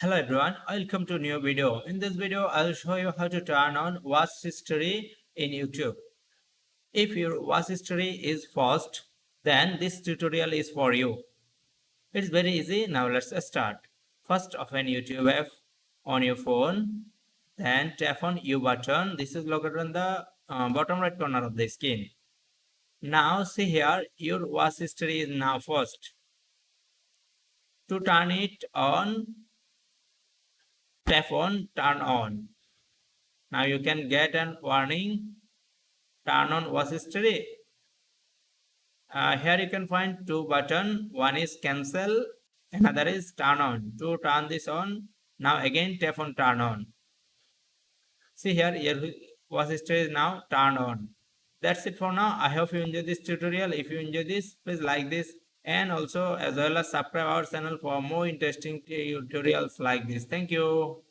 Hello everyone, welcome to a new video. In this video, I'll show you how to turn on watch history in YouTube. If your watch history is fast, then this tutorial is for you. It's very easy. Now let's start. First, open YouTube app on your phone. Then tap on U button. This is located on the bottom right corner of the screen. Now see here, your watch history is now fast. To turn it on, tap on turn on. Now you can get an warning, turn on watch history. Here you can find two buttons. One is cancel, another is turn on. To turn this on, now again tap on turn on. See here, your watch history is now turned on. That's it for now. I hope you enjoyed this tutorial. If you enjoyed this, please like this and also as well as subscribe our channel for more interesting tutorials like this. Thank you.